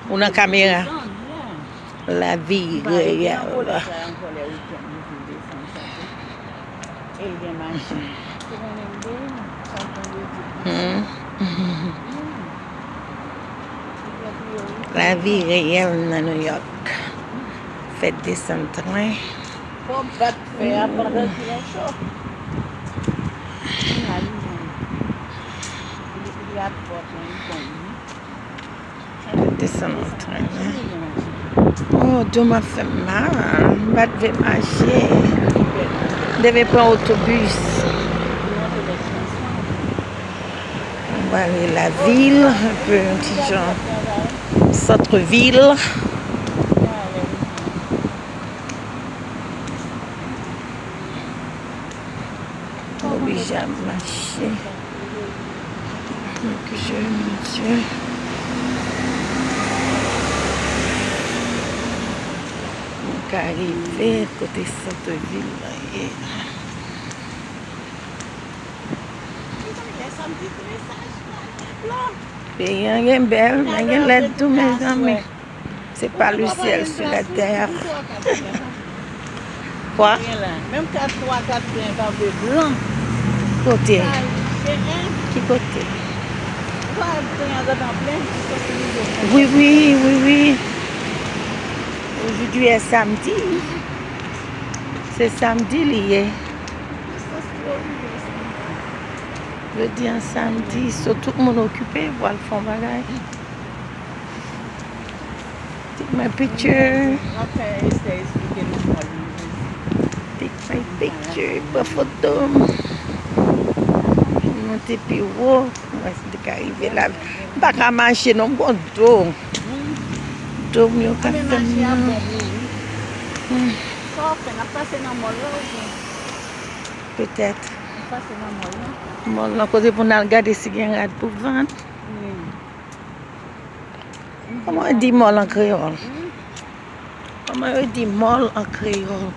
Ou dans la caméra. La vie réelle. La vie réelle dans New York. Faites descendre train. Descendre train. Oh, Dieu m'a fait mal. Je devais marcher. Je devais prendre l'autobus. On va aller à la ville, un peu un petit genre centre-ville. Obligé à marcher. Donc monsieur. Donc arrivé côté centre-ville. Il y a une belle, il y a l'aide tous mes amis. C'est pas le ciel sur la terre. Quoi? Même 4, 3, 4, 5 blanc. Côté. Qui côté? Oui, oui, oui, oui. Aujourd'hui est samedi. C'est samedi lié. Je dis un samedi, tout le monde occupé, voilà le fond bagaille. Take my picture. Take my picture, pas photo. Monter plus haut. Moi, c'est arrivé là. Pas qu'à marcher non bon dos. Dos mieux qu'à faire. Peut-être. Mol na cause pour nous regarder si il y a un pour vendre. Comment on dit mol en créole? Comment on dit mol en créole?